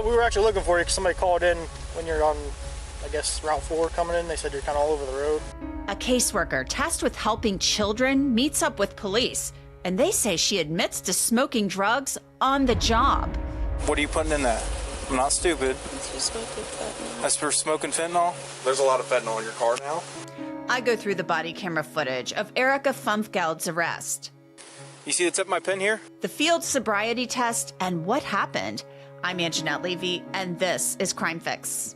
We were actually looking for you because somebody called in when you're on, I guess, Route 4 coming in. They said you're kind of all over the road. A caseworker tasked with helping children meets up with police, and they say she admits to smoking drugs on the job. What are you putting in that? I'm not stupid. It's for smoking fentanyl. That's for smoking fentanyl? There's a lot of fentanyl in your car now. I go through the body camera footage of Erika Funfgeld's arrest. You see the tip of my pen here? The field sobriety test and what happened. I'm Angenette Levy, and this is Crime Fix.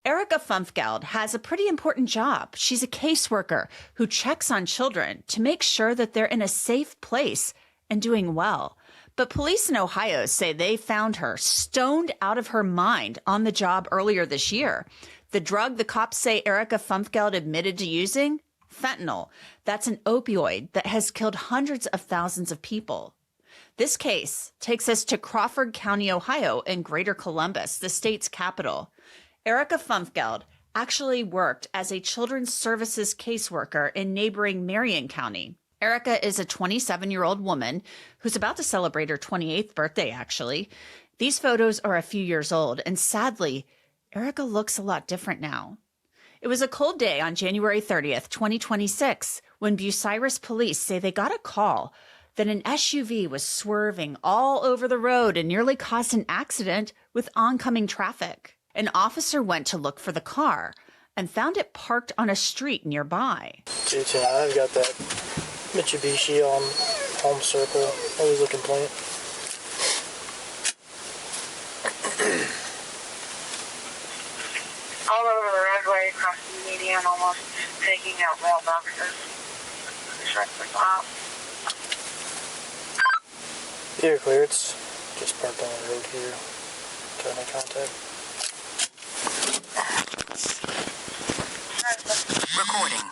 Erika Funfgeld has a pretty important job. She's a caseworker who checks on children to make sure that they're in a safe place and doing well. But police in Ohio say they found her stoned out of her mind on the job earlier this year. The drug the cops say Erika Funfgeld admitted to using? Fentanyl. That's an opioid that has killed hundreds of thousands of people. This case takes us to Crawford County, Ohio, in Greater Columbus, the state's capital. Erika Funfgeld actually worked as a children's services caseworker in neighboring Marion County. Erika is a 27-year-old woman who's about to celebrate her 28th birthday, actually. These photos are a few years old, and sadly, Erika looks a lot different now. It was a cold day on January 30th, 2026, when Bucyrus Police say they got a call that an SUV was swerving all over the road and nearly caused an accident with oncoming traffic. An officer went to look for the car and found it parked on a street nearby. I've got that Mitsubishi on home circle. Always looking plain. All over the roadway, across the median, almost taking out mailboxes. Shut the top. You're clear. It's just parked on the road here. Trying to contact. Recording.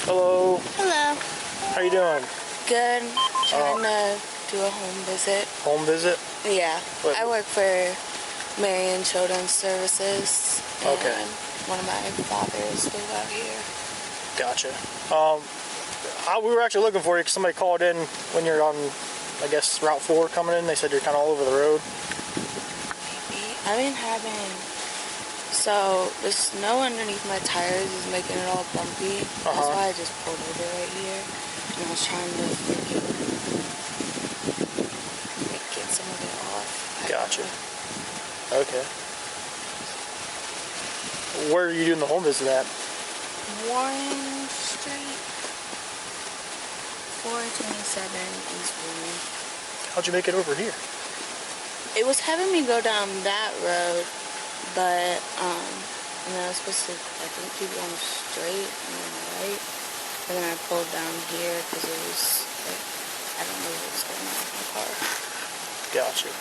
Hello. Hello. How you doing? Good. Trying to do a home visit. Home visit? Yeah. What? I work for Marion Children's Services. Okay. And one of my fathers live out here. Gotcha. We were actually looking for you because somebody called in when you're on, I guess, Route 4 coming in. They said you're kind of all over the road. Maybe. I've been having... So, the snow underneath my tires is making it all bumpy. That's why I just pulled over right here. And I was trying to get some of it off. Gotcha. Okay. Where are you doing the home visit at? Warren Street, 427 East Warren. How'd you make it over here? It was having me go down that road, but and then I was supposed to, I think, keep going straight and then right, and then I pulled down here because it was like, I don't know what was going on with my car. Gotcha.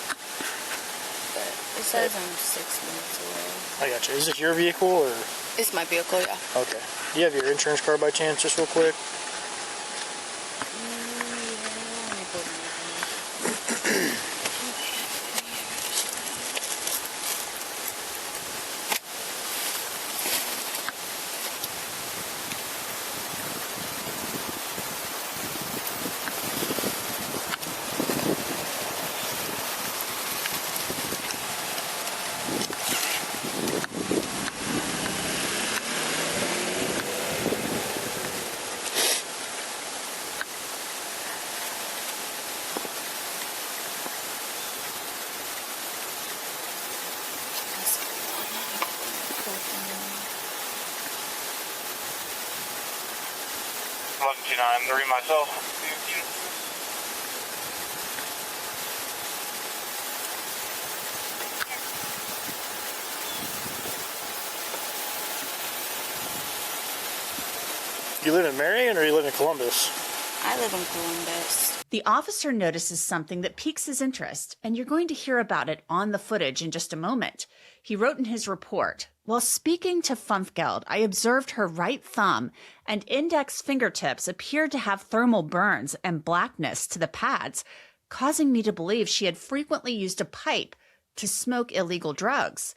But it says I'm 6 minutes away. I gotcha. Is it your vehicle or? It's my vehicle, yeah. Okay. Do you have your insurance card by chance, just real quick? I'm the myself. You live in Marion or you live in Columbus? I live in Columbus. The officer notices something that piques his interest, and you're going to hear about it on the footage in just a moment. He wrote in his report, While speaking to Funfgeld, I observed her right thumb and index fingertips appeared to have thermal burns and blackness to the pads, causing me to believe she had frequently used a pipe to smoke illegal drugs.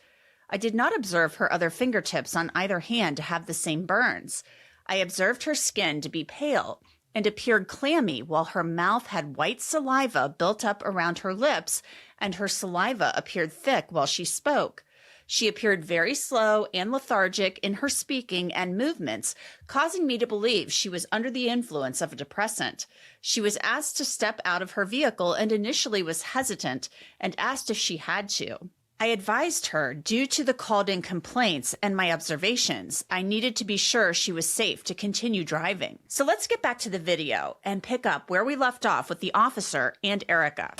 I did not observe her other fingertips on either hand to have the same burns. I observed her skin to be pale and appeared clammy, while her mouth had white saliva built up around her lips, and her saliva appeared thick while she spoke. She appeared very slow and lethargic in her speaking and movements, causing me to believe she was under the influence of a depressant. She was asked to step out of her vehicle and initially was hesitant and asked if she had to. I advised her, due to the called-in complaints and my observations, I needed to be sure she was safe to continue driving. So let's get back to the video and pick up where we left off with the officer and Erika.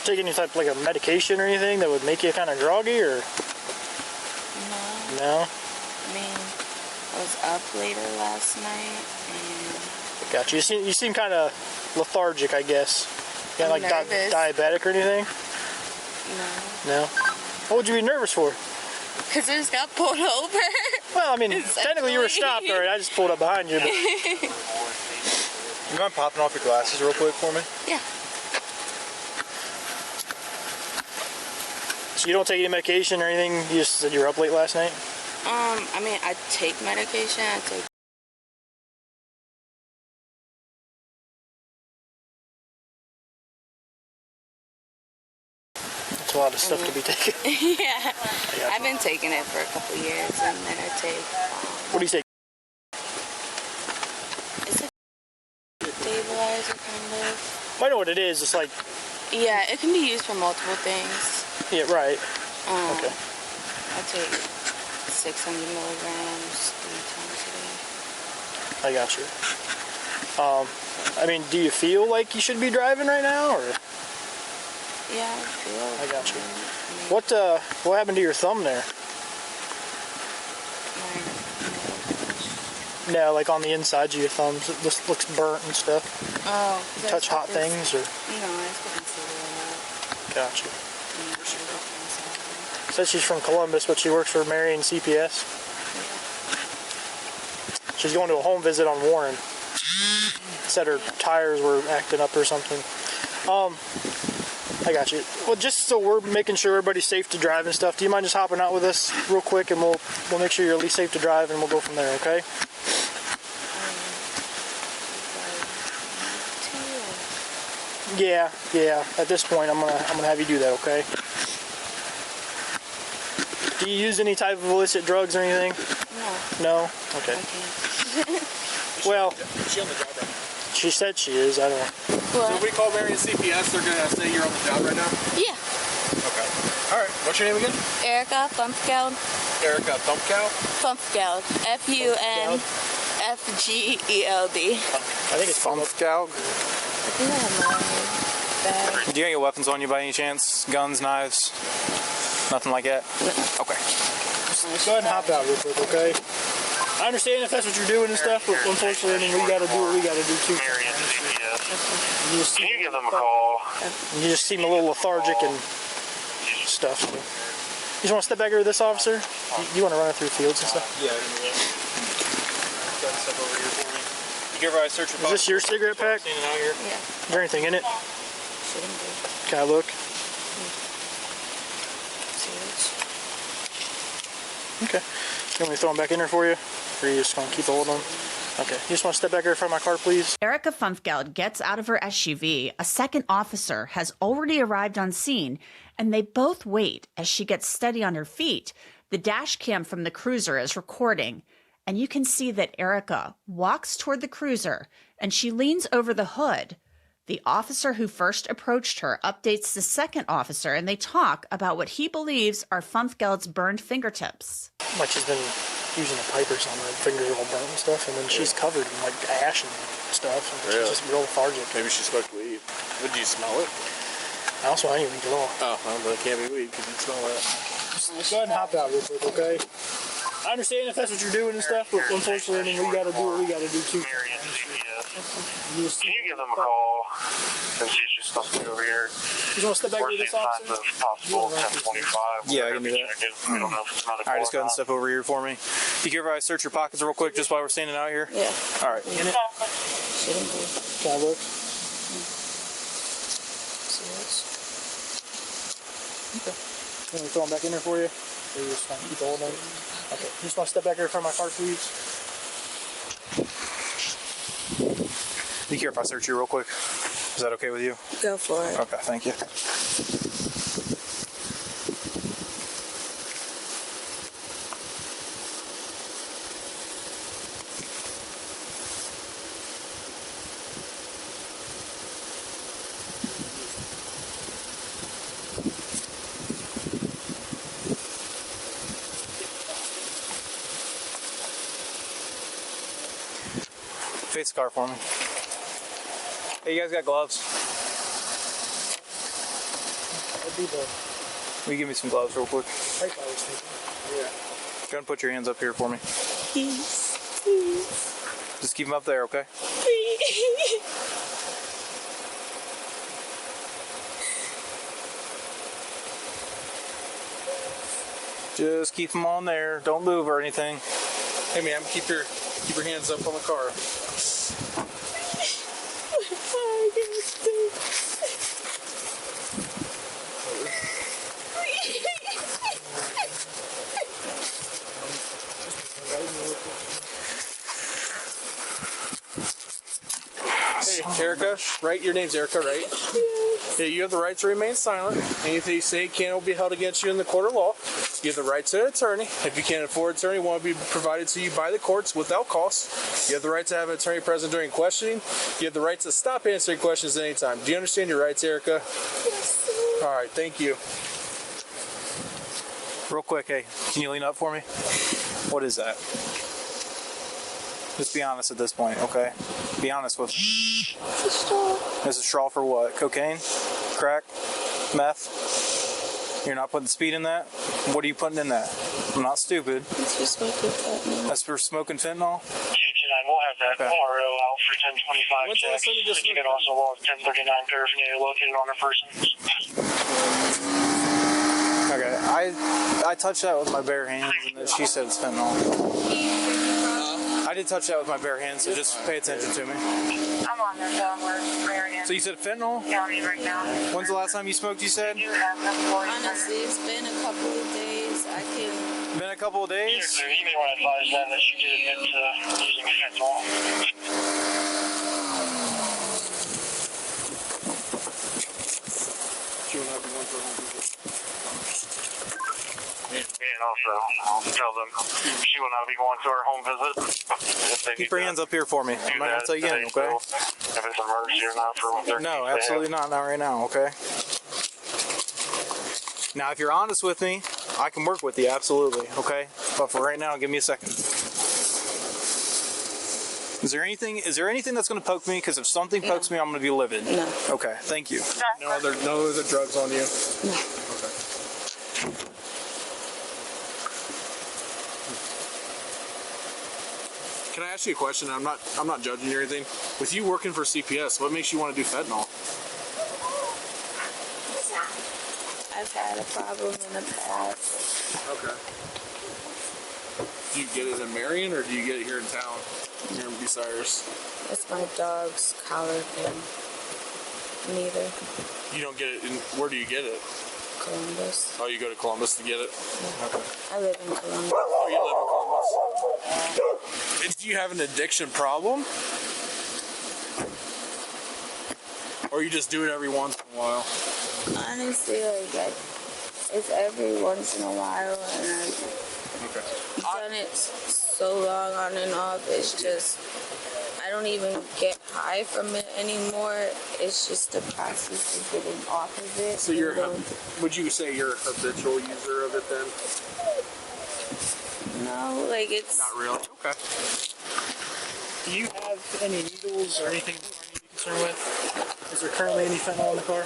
Take any type of like a medication or anything that would make you kind of groggy, or? No? I mean, I was up later last night and... Gotcha. You seem kind of lethargic, I guess. You like diabetic or anything? No. What would you be nervous for? Because I just got pulled over. Well, I mean, technically you were stopped already. I just pulled up behind you. But... You mind popping off your glasses real quick for me? Yeah. So you don't take any medication or anything? You just said you were up late last night? I mean, I take medication. I take... That's a lot of stuff to be taken. Yeah. I've been taking it for a couple years, and then I take... What do you say? It's a stabilizer, kind of. I know what it is. It's like... Yeah, it can be used for multiple things. Yeah, right. Okay. I take 600 milligrams 3 times a day. I got you. I mean, do you feel like you should be driving right now, or? Yeah, I feel. I got you. What happened to your thumb there? No, like on the insides of your thumbs, it just looks burnt and stuff. Oh. You touch hot things, or? No, I just couldn't see that. Got you. Says she's from Columbus, but she works for Marion CPS. She's going to a home visit on Warren. Said her tires were acting up or something. I got you. Well, just so we're making sure everybody's safe to drive and stuff, do you mind just hopping out with us real quick, and we'll make sure you're at least safe to drive, and we'll go from there, okay? Yeah. At this point, I'm gonna have you do that, okay? Do you use any type of illicit drugs or anything? No. Okay. Well, Is she on the job right now? she said she is. I don't know. So if we call Marion CPS, they're going to say you're on the job right now? Yeah. Okay. All right. What's your name again? Erika Funfgeld. Erika Funfgeld? Funfgeld. Funfgeld. I think it's Funfgeld. I think I have my bag. Do you have any weapons on you by any chance? Guns, knives? Nothing like that? Okay. Go ahead and hop out real quick, okay? I understand if that's what you're doing and stuff, but unfortunately, I mean, we gotta do what we gotta do too. Can you give them a call? You just seem a little lethargic and stuff. So. You just want to step back here with this officer? You want to run it through fields and stuff? Yeah. Step over here for me. You give her a search for Is this your cigarette pack? Yeah. Is there anything in it? Shouldn't be. Can I look? Okay. You want me to throw them back in there for you? Or you just want to keep a hold of them? Okay. You just want to step back here in front of my car, please? Erika Funfgeld gets out of her SUV. A second officer has already arrived on scene, and they both wait as she gets steady on her feet. The dash cam from the cruiser is recording, and you can see that Erika walks toward the cruiser, and she leans over the hood. The officer who first approached her updates the second officer, and they talk about what he believes are Funfgeld's burned fingertips. Like she's been using a pipe or something. Her fingers are all burnt and stuff, and then she's covered in like ash and stuff. And Really? she's just real lethargic. Maybe she smoked weed. Did you smell it? I don't smell any weed at all. Oh, well, but it can't be weed because you smell that. Go ahead and hop out real quick, okay? I understand if that's what you're doing and stuff, but unfortunately, I mean, we gotta do what we gotta do too. Marion CPS. You just, Can you give them a call and see if she's supposed to be over here? you just want to step back We're to this seeing signs officer? of possible 1025. Yeah, I can do that. We don't know if it's another All right, just go ahead and call step over here for me. You care if I search your pockets real quick just while we're standing out here? Yeah. All right. In it? Shouldn't be. Can I look? Okay. You want me to throw them back in there for you? Or you just want to keep holding them? Okay. You just want to step back here in front of my car, please? You care if I search you real quick? Is that okay with you? Go for it. Okay, thank you. Face the car for me. Hey, you guys got gloves? That'd be the Will you give me some gloves real quick? pipe I was thinking. Yeah. Go ahead and put your hands up here for me. Please. Please. Just keep them up there, okay? Please. Just keep them on there. Don't move or anything. Hey, ma'am, keep your hands up on the car. Hey, Erika, right? Your name's Erika, right? Yeah, you have the right to remain silent. Anything you say can be held against you in the court of law. You have the right to an attorney. If you can't afford an attorney, one will be provided to you by the courts without cost. You have the right to have an attorney present during questioning. You have the right to stop answering questions at any time. Do you understand your rights, Erika? Yes. All right, thank you. Real quick, hey, can you lean up for me? What is that? Just be honest at this point, okay? Be honest with me. It's a straw. Is a straw for what? Cocaine? Crack? Meth? You're not putting speed in that? What are you putting in that? I'm not stupid. It's for smoking fentanyl. That's for smoking fentanyl? We'll have that Okay. RO out for 1025 What's the last checks. time you just You can also log 1039 paraphernalia located on a person. Okay, I touched that with my bare hands, and then she said it's fentanyl. I did touch that with my bare hands, so just pay attention to me. I'm on the phone with Marion So you said fentanyl? County right now. When's the last time you smoked, you said? You have them for Honestly, it's been a couple of days. I can. Been a couple of days? So you may want to advise them that you did admit to using fentanyl. She will not be one for home visit. And also, I'll tell them she will not be going to our home visit. If they Keep your hands up here for me. I'm not gonna tell you again, okay? If it's an emergency or not for their No, absolutely not. Not right now, okay? Now, if you're honest with me, I can work with you, absolutely, okay? But for right now, give me a second. Is there anything that's going to poke me? Because if something pokes me, I'm going to be livid. No. Okay, thank you. No other drugs on you. No. Okay. Can I ask you a question? I'm not judging you or anything. With you working for CPS, what makes you want to do fentanyl? I've had a problem in the past. Okay. Do you get it in Marion or do you get it here in town? Here in Bucyrus? It's my dog's collar thing. Neither. You don't get it in, where do you get it? Columbus. Oh, you go to Columbus to get it? Okay. I live in Columbus. Oh, you live in Columbus. Do you have an addiction problem? Or you just do it every once in a while? Honestly, it's every once in a while, and I've done it so long on and off. It's just, I don't even get high from it anymore. It's just the process of getting off of it. So would you say you're a habitual user of it then? No, like it's... Not really. Okay. Do you have any needles or anything that you need to be concerned with? Is there currently any fentanyl in the car?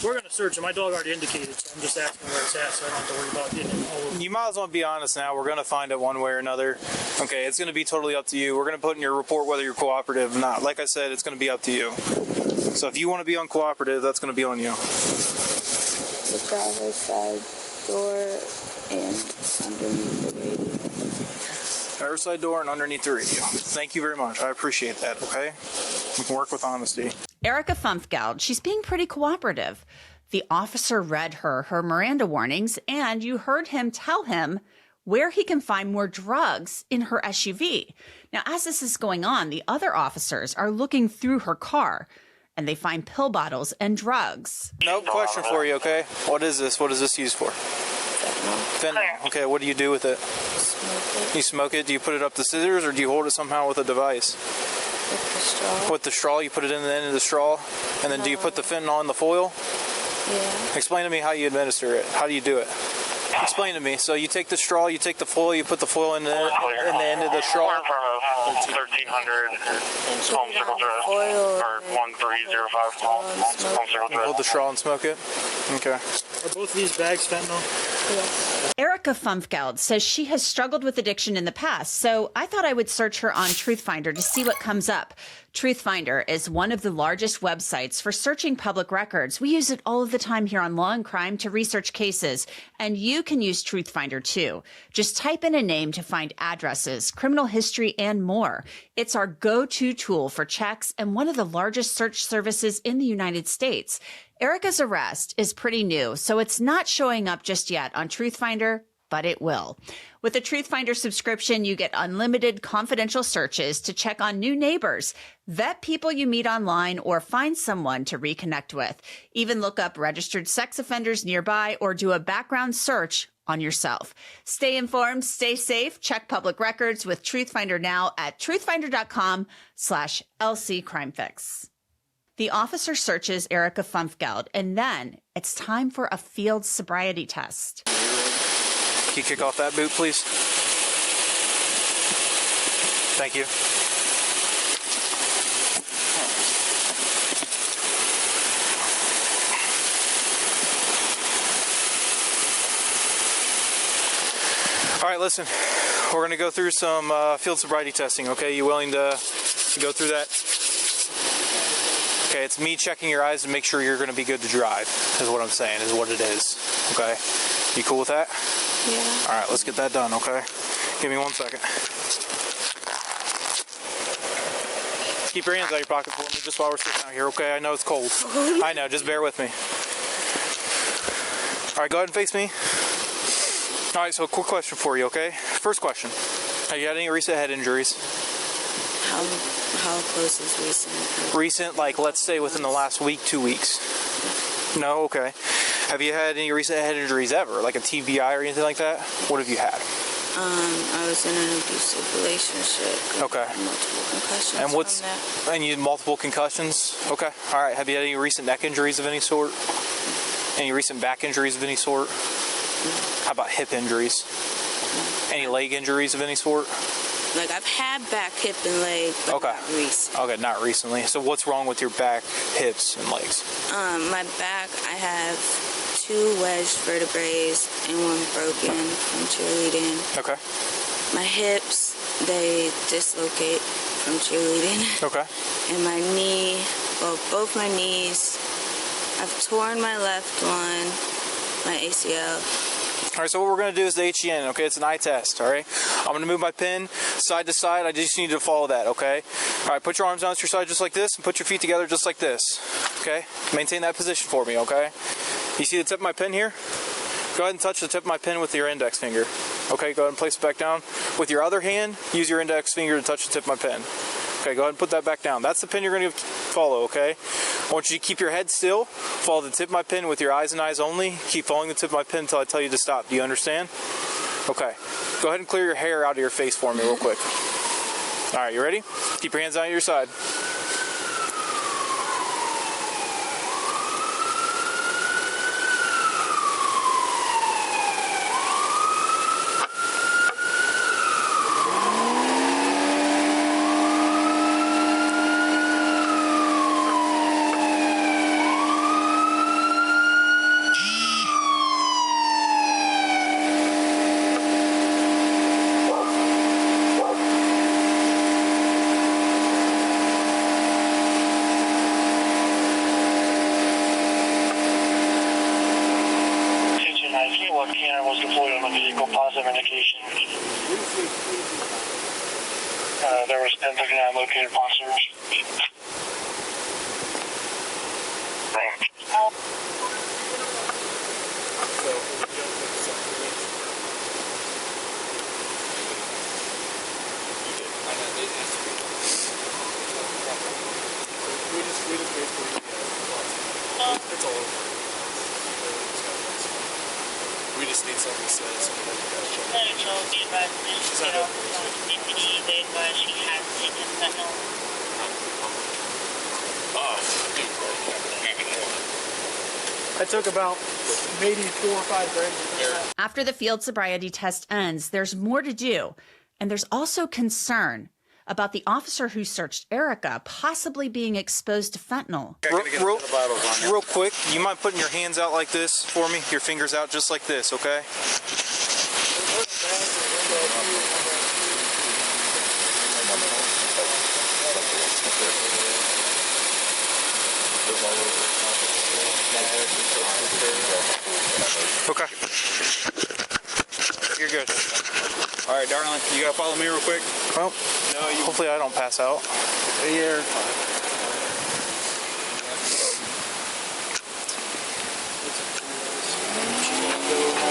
We're gonna search it. My dog already indicated, so I'm just asking where it's at, so I don't have to worry about getting it all over. You might as well be honest now. We're gonna find it one way or another. Okay, it's gonna be totally up to you. We're gonna put in your report whether you're cooperative or not. Like I said, it's gonna be up to you. So if you want to be uncooperative, that's gonna be on you. The driver's side door and underneath the radio. Driver's side door and underneath the radio. Thank you very much. I appreciate that. Okay, we can work with honesty. Erika Funfgeld, she's being pretty cooperative. The officer read her Miranda warnings, and you heard him tell him where he can find more drugs in her SUV. Now, as this is going on, the other officers are looking through her car, and they find pill bottles and drugs. Nope, question for you, okay? What is this? What is this used for? Fentanyl. Okay, what do you do with it? Smoke it You smoke it? Do you put it up the scissors, or do you hold it somehow with a device? with the straw. With the straw, you put it in the end of the straw, and then do you put the fentanyl in the foil? Yeah. Explain to me how you administer it. How do you do it? Explain to me. So you take the straw, you take the foil, you put the foil in the end of the straw. We're in front of 1300 Home Circle Drive, Foil or 1305 Home Circle You hold Drive. the straw and smoke it. Okay. Are both of these bags fentanyl? Erika Funfgeld says she has struggled with addiction in the past, so I thought I would search her on Truthfinder to see what comes up. Truthfinder is one of the largest websites for searching public records. We use it all of the time here on Law and Crime to research cases, and you can use Truthfinder too. Just type in a name to find addresses, criminal history, and more. It's our go-to tool for checks and one of the largest search services in the United States. Erika's arrest is pretty new, so it's not showing up just yet on Truthfinder, but it will. With a Truthfinder subscription, you get unlimited confidential searches to check on new neighbors, vet people you meet online, or find someone to reconnect with. Even look up registered sex offenders nearby or do a background search on yourself. Stay informed, stay safe, check public records with Truthfinder now at truthfinder.com/LCCrimeFix. The officer searches Erika Funfgeld, and then it's time for a field sobriety test. Can you kick off that boot, please? Thank you. All right, listen. We're going to go through some field sobriety testing, okay? You willing to go through that? Okay, it's me checking your eyes to make sure you're going to be good to drive, is what I'm saying, is what it is, okay? You cool with that? Yeah. All right, let's get that done, okay? Give me 1 second. Keep your hands out of your pocket for me just while we're sitting out here, okay? I know it's cold. I know, just bear with me. All right, go ahead and face me. All right, so a quick question for you, okay? First question. Have you had any recent head injuries? How close is recent? Recent, like let's say within the last week, 2 weeks? No? Okay. Have you had any recent head injuries ever? Like a TBI or anything like that? What have you had? I was in an abusive relationship. Okay. Multiple concussions. And what's from that. and you had multiple concussions? Okay. All right. Have you had any recent neck injuries of any sort? Any recent back injuries of any sort? How about hip injuries? Any leg injuries of any sort? Like I've had back, hip, and leg, but Okay. not recent. Okay, not recently. So what's wrong with your back, hips, and legs? My back, I have 2 wedged vertebrae and 1 broken from cheerleading. Okay. My hips, they dislocate from cheerleading. Okay. And my knee, well, both my knees, I've torn my left one, my ACL. All right, so what we're going to do is the HEN, okay? It's an eye test, all right? I'm going to move my pin side to side. I just need you to follow that, okay? All right, put your arms down to your side just like this and put your feet together just like this, okay? Maintain that position for me, okay? You see the tip of my pin here? Go ahead and touch the tip of my pin with your index finger. Okay, go ahead and place it back down. With your other hand, use your index finger to touch the tip of my pin. Okay, go ahead and put that back down. That's the pin you're going to follow, okay? I want you to keep your head still. Follow the tip of my pin with your eyes and eyes only. Keep following the tip of my pin until I tell you to stop. Do you understand? Okay. Go ahead and clear your hair out of your face for me real quick. All right, you ready? Keep your hands on your side. There was 1039 located upon search. It's all over. We just need something that says I took about maybe 4 or 5 grams. After the field sobriety test ends, there's more to do. And there's also concern about the officer who searched Erika possibly being exposed to fentanyl. Real quick, you mind putting your hands out like this for me? Your fingers out just like this, okay? Okay. You're good. All right, darling, you gotta follow me real quick. Well, hopefully I don't pass out. Yeah.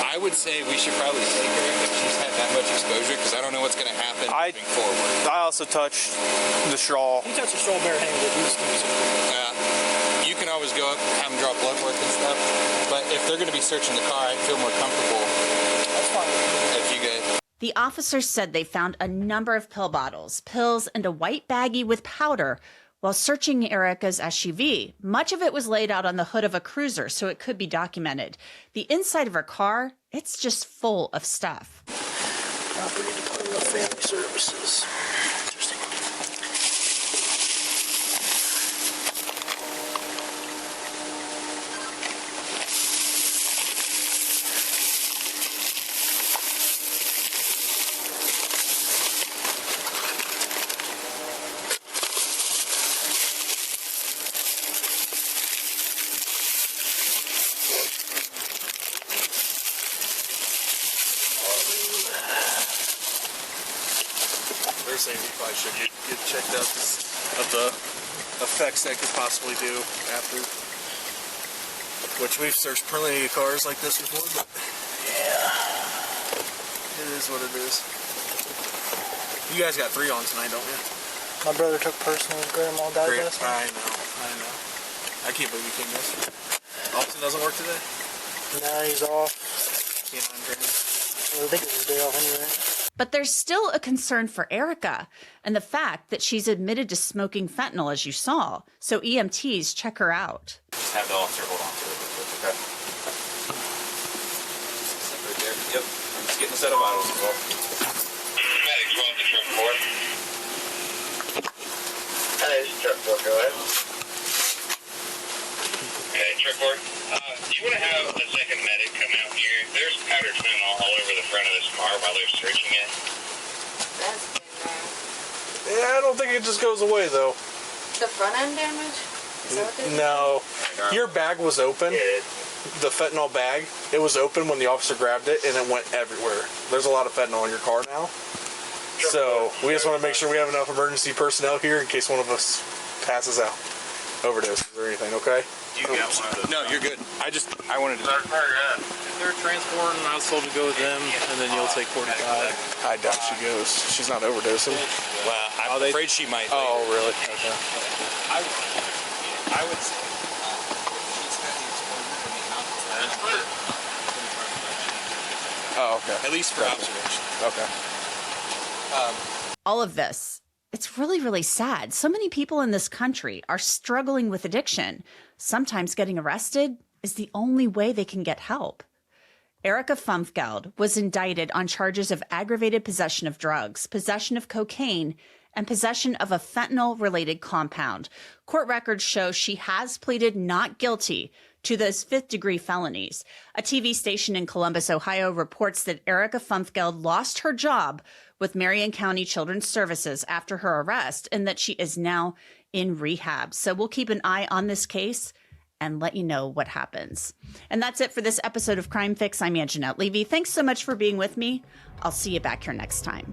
I would say we should probably take her if she's had that much exposure, because I don't know what's gonna happen moving forward. I also touched the straw. You touch the straw barehanded. You can always go up, have them draw blood work and stuff, but if they're gonna be searching the car, I'd feel more comfortable. That's fine. If you guys. The officers said they found a number of pill bottles, pills, and a white baggie with powder while searching Erika's SUV. Much of it was laid out on the hood of a cruiser, so it could be documented. The inside of her car, it's just full of stuff. Property Department of Family Services. Interesting. They're saying you probably should get checked out of the effects that could possibly do after. Which we've searched plenty of cars like this before, but yeah, it is what it is. You guys got 3 on tonight, don't you? My brother took personal. His grandma died last night. I know. I can't believe you came this. Austin doesn't work today? Nah, he's off. Can't find Grandma. I think it was his day off anyway. But there's still a concern for Erika and the fact that she's admitted to smoking fentanyl, as you saw. So EMTs check her out. Just have the officer hold on to it real quick, okay? Right there. Yep. I'm just getting a set of vitals as well. Medic 12 to truck 4. Hey, it's truck 4, go ahead. Okay, truck 4. Do you want to have a second medic come out here? There's powdered fentanyl all over the front of this car while they're searching it. That's been Yeah, I don't think it just goes away, though. the front end damage? Is that what they're No. Your bag was open. The fentanyl bag, it was open when the officer grabbed it, and it went everywhere. There's a lot of fentanyl in your car now. So we just want to make sure we have enough emergency personnel here in case one of us passes out, overdoses or anything, okay? You got one of those? No, you're good. I wanted to. If they're transporting, I was told to go with them, and then you'll take 45. I doubt she goes. She's not overdosing. Well, I'm afraid she might. Oh, really? Okay. I would say. Oh, okay. At least for observation. Okay. All of this, it's really, really sad. So many people in this country are struggling with addiction. Sometimes getting arrested is the only way they can get help. Erika Funfgeld was indicted on charges of aggravated possession of drugs, possession of cocaine, and possession of a fentanyl-related compound. Court records show she has pleaded not guilty to those 5th-degree felonies. A TV station in Columbus, Ohio, reports that Erika Funfgeld lost her job with Marion County Children's Services after her arrest and that she is now in rehab. So we'll keep an eye on this case and let you know what happens. And that's it for this episode of Crime Fix. I'm Angenette Levy. Thanks so much for being with me. I'll see you back here next time.